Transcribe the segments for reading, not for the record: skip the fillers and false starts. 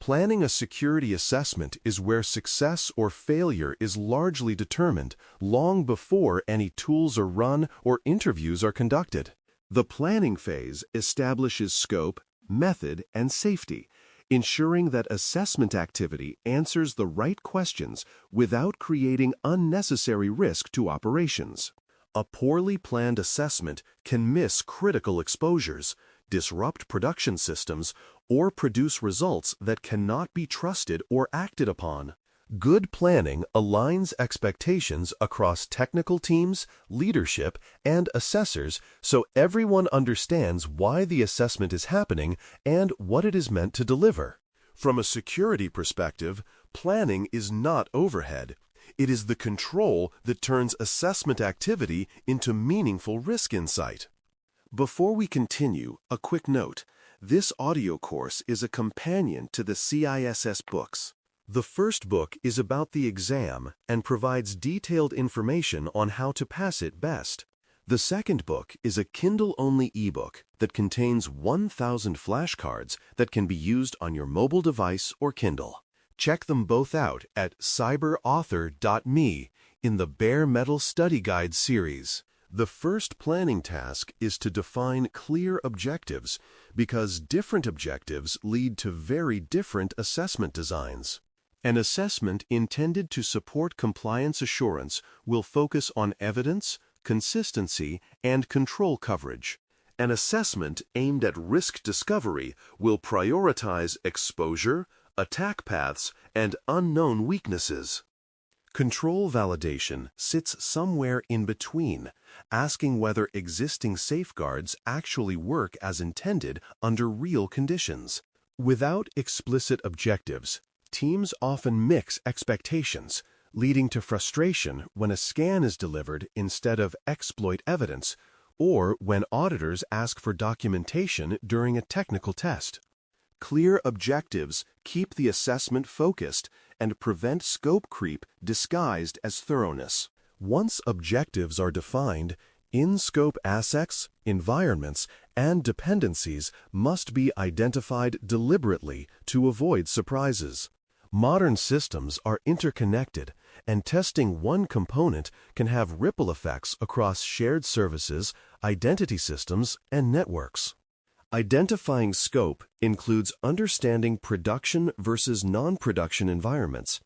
Planning a security assessment is where success or failure is largely determined long before any tools are run or interviews are conducted. The planning phase establishes scope, method, and safety, ensuring that assessment activity answers the right questions without creating unnecessary risk to operations. A poorly planned assessment can miss critical exposures, disrupt production systems, or produce results that cannot be trusted or acted upon. Good planning aligns expectations across technical teams, leadership, and assessors so everyone understands why the assessment is happening and what it is meant to deliver. From a security perspective, planning is not overhead. It is the control that turns assessment activity into meaningful risk insight. Before we continue, a quick note. This audio course is a companion to the CISS books. The first book is about the exam and provides detailed information on how to pass it best. The second book is a Kindle-only ebook that contains 1,000 flashcards that can be used on your mobile device or Kindle. Check them both out at cyberauthor.me in the Bare Metal Study Guide series. The first planning task is to define clear objectives because different objectives lead to very different assessment designs. An assessment intended to support compliance assurance will focus on evidence, consistency, and control coverage. An assessment aimed at risk discovery will prioritize exposure, attack paths, and unknown weaknesses. Control validation sits somewhere in between, asking whether existing safeguards actually work as intended under real conditions. Without explicit objectives, teams often mix expectations, leading to frustration when a scan is delivered instead of exploit evidence, or when auditors ask for documentation during a technical test. Clear objectives keep the assessment focused and prevent scope creep disguised as thoroughness. Once objectives are defined, in-scope assets, environments, and dependencies must be identified deliberately to avoid surprises. Modern systems are interconnected, and testing one component can have ripple effects across shared services, identity systems, and networks. Identifying scope includes understanding production versus non-production environments,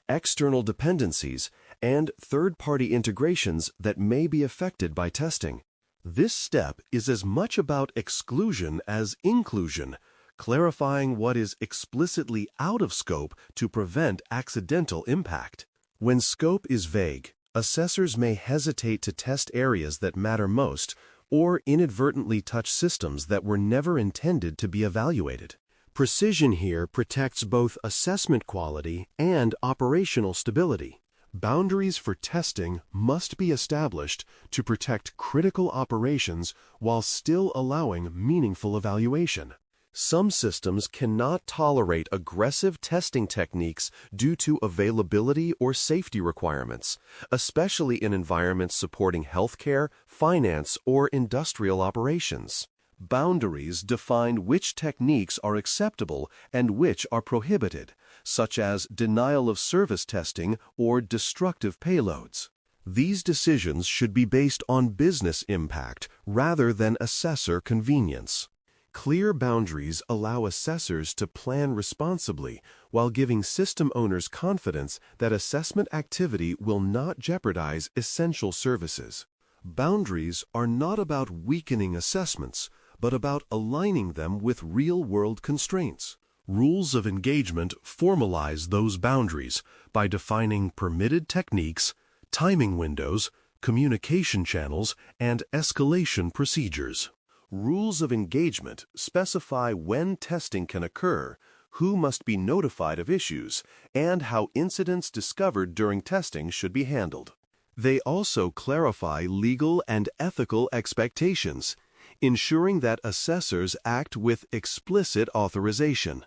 external dependencies, and third-party integrations that may be affected by testing. This step is as much about exclusion as inclusion, clarifying what is explicitly out of scope to prevent accidental impact. When scope is vague, assessors may hesitate to test areas that matter most or inadvertently touch systems that were never intended to be evaluated. Precision here protects both assessment quality and operational stability. Boundaries for testing must be established to protect critical operations while still allowing meaningful evaluation. Some systems cannot tolerate aggressive testing techniques due to availability or safety requirements, especially in environments supporting healthcare, finance, or industrial operations. Boundaries define which techniques are acceptable and which are prohibited, such as denial of service testing or destructive payloads. These decisions should be based on business impact rather than assessor convenience. Clear boundaries allow assessors to plan responsibly while giving system owners confidence that assessment activity will not jeopardize essential services. Boundaries are not about weakening assessments, but about aligning them with real-world constraints. Rules of engagement formalize those boundaries by defining permitted techniques, timing windows, communication channels, and escalation procedures. Rules of engagement specify when testing can occur, who must be notified of issues, and how incidents discovered during testing should be handled. They also clarify legal and ethical expectations, ensuring that assessors act with explicit authorization.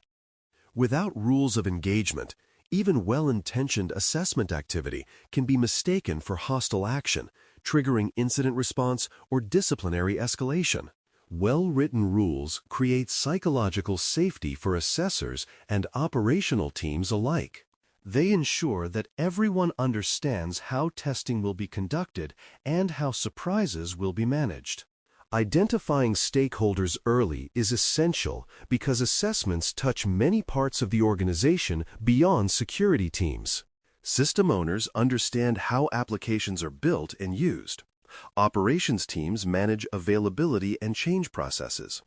Without rules of engagement, even well-intentioned assessment activity can be mistaken for hostile action, triggering incident response or disciplinary escalation. Well-written rules create psychological safety for assessors and operational teams alike. They ensure that everyone understands how testing will be conducted and how surprises will be managed. Identifying stakeholders early is essential because assessments touch many parts of the organization beyond security teams. System owners understand how applications are built and used. Operations teams manage availability and change processes.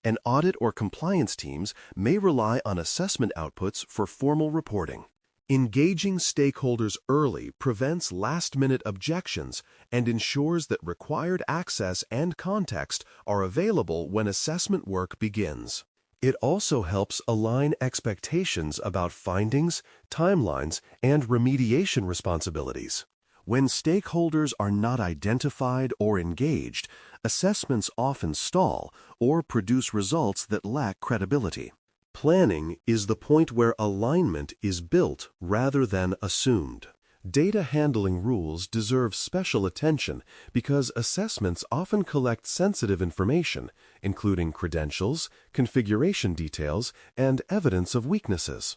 And audit or compliance teams may rely on assessment outputs for formal reporting. Engaging stakeholders early prevents last-minute objections and ensures that required access and context are available when assessment work begins. It also helps align expectations about findings, timelines, and remediation responsibilities. When stakeholders are not identified or engaged, assessments often stall or produce results that lack credibility. Planning is the point where alignment is built rather than assumed. Data handling rules deserve special attention because assessments often collect sensitive information, including credentials, configuration details, and evidence of weaknesses.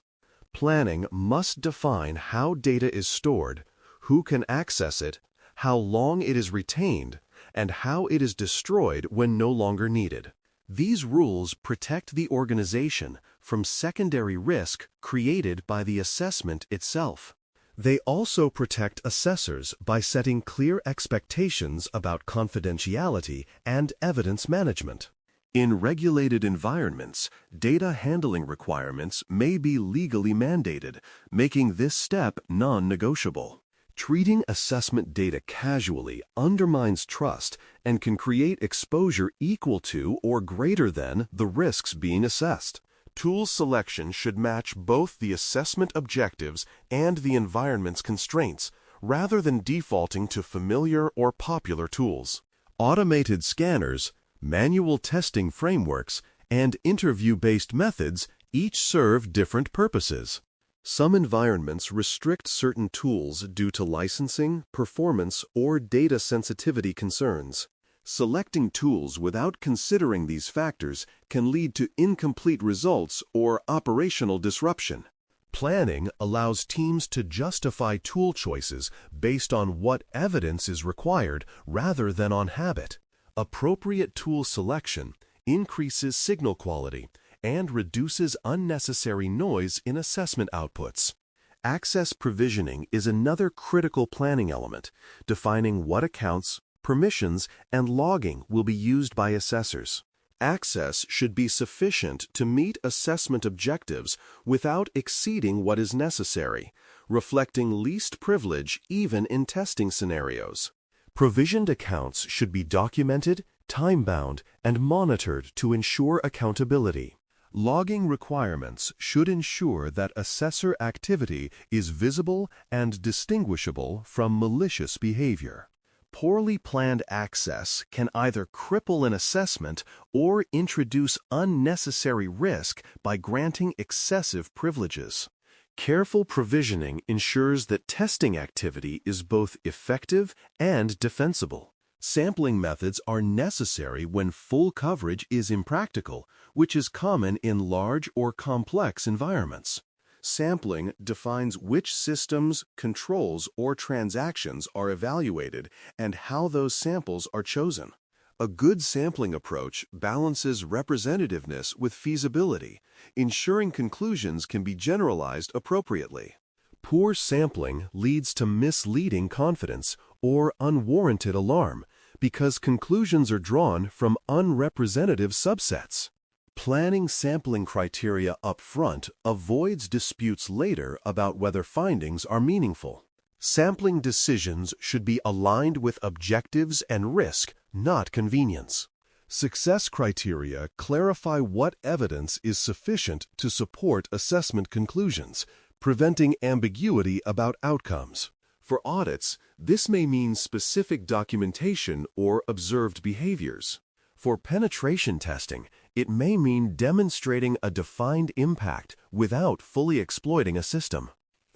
Planning must define how data is stored, who can access it, how long it is retained, and how it is destroyed when no longer needed. These rules protect the organization from secondary risk created by the assessment itself. They also protect assessors by setting clear expectations about confidentiality and evidence management. In regulated environments, data handling requirements may be legally mandated, making this step non-negotiable. Treating assessment data casually undermines trust and can create exposure equal to or greater than the risks being assessed. Tool selection should match both the assessment objectives and the environment's constraints, rather than defaulting to familiar or popular tools. Automated scanners, manual testing frameworks, and interview-based methods each serve different purposes. Some environments restrict certain tools due to licensing, performance, or data sensitivity concerns. Selecting tools without considering these factors can lead to incomplete results or operational disruption. Planning allows teams to justify tool choices based on what evidence is required rather than on habit. Appropriate tool selection increases signal quality and reduces unnecessary noise in assessment outputs. Access provisioning is another critical planning element, defining what accounts, permissions, and logging will be used by assessors. Access should be sufficient to meet assessment objectives without exceeding what is necessary, reflecting least privilege even in testing scenarios. Provisioned accounts should be documented, time-bound, and monitored to ensure accountability. Logging requirements should ensure that assessor activity is visible and distinguishable from malicious behavior. Poorly planned access can either cripple an assessment or introduce unnecessary risk by granting excessive privileges. Careful provisioning ensures that testing activity is both effective and defensible. Sampling methods are necessary when full coverage is impractical, which is common in large or complex environments. Sampling defines which systems, controls, or transactions are evaluated and how those samples are chosen. A good sampling approach balances representativeness with feasibility, ensuring conclusions can be generalized appropriately. Poor sampling leads to misleading confidence or unwarranted alarm because conclusions are drawn from unrepresentative subsets. Planning sampling criteria up front avoids disputes later about whether findings are meaningful. Sampling decisions should be aligned with objectives and risk, not convenience. Success criteria clarify what evidence is sufficient to support assessment conclusions, preventing ambiguity about outcomes. For audits, this may mean specific documentation or observed behaviors. For penetration testing, it may mean demonstrating a defined impact without fully exploiting a system.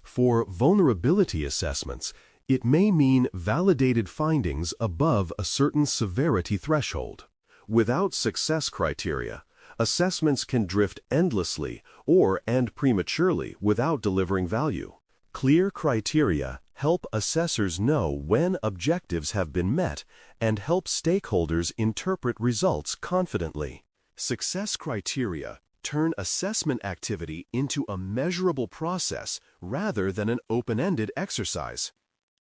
For vulnerability assessments, it may mean validated findings above a certain severity threshold. Without success criteria, assessments can drift endlessly or end prematurely without delivering value. Clear criteria help assessors know when objectives have been met and help stakeholders interpret results confidently. Success criteria turn assessment activity into a measurable process rather than an open-ended exercise.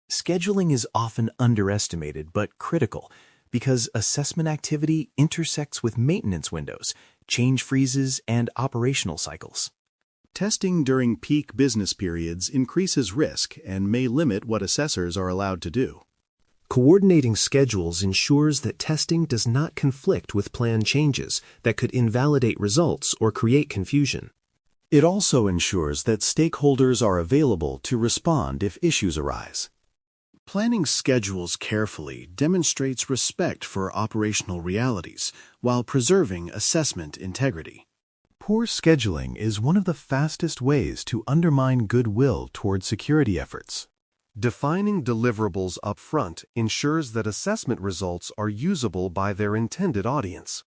Scheduling is often underestimated but critical because assessment activity intersects with maintenance windows, change freezes, and operational cycles. Testing during peak business periods increases risk and may limit what assessors are allowed to do. Coordinating schedules ensures that testing does not conflict with planned changes that could invalidate results or create confusion. It also ensures that stakeholders are available to respond if issues arise. Planning schedules carefully demonstrates respect for operational realities while preserving assessment integrity. Poor scheduling is one of the fastest ways to undermine goodwill toward security efforts. Defining deliverables up front ensures that assessment results are usable by their intended audience.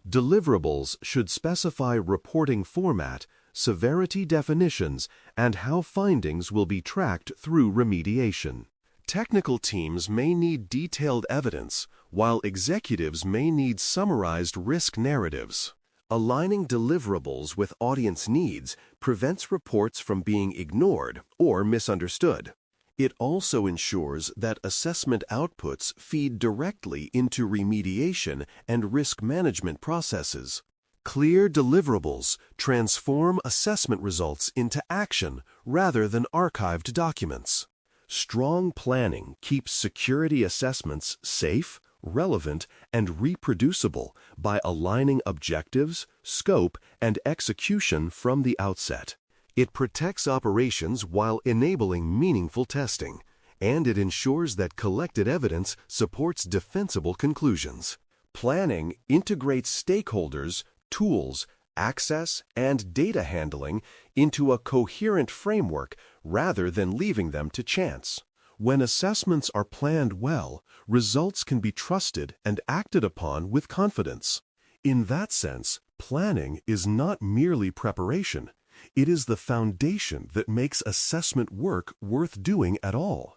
Deliverables should specify reporting format, severity definitions, and how findings will be tracked through remediation. Technical teams may need detailed evidence, while executives may need summarized risk narratives. Aligning deliverables with audience needs prevents reports from being ignored or misunderstood. It also ensures that assessment outputs feed directly into remediation and risk management processes. Clear deliverables transform assessment results into action rather than archived documents. Strong planning keeps security assessments safe, relevant, and reproducible by aligning objectives, scope, and execution from the outset. It protects operations while enabling meaningful testing, and it ensures that collected evidence supports defensible conclusions. Planning integrates stakeholders, tools, access, and data handling into a coherent framework rather than leaving them to chance. When assessments are planned well, results can be trusted and acted upon with confidence. In that sense, planning is not merely preparation. It is the foundation that makes assessment work worth doing at all.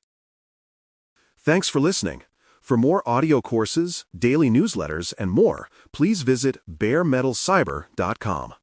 Thanks for listening. For more audio courses, daily newsletters, and more, please visit baremetalcyber.com.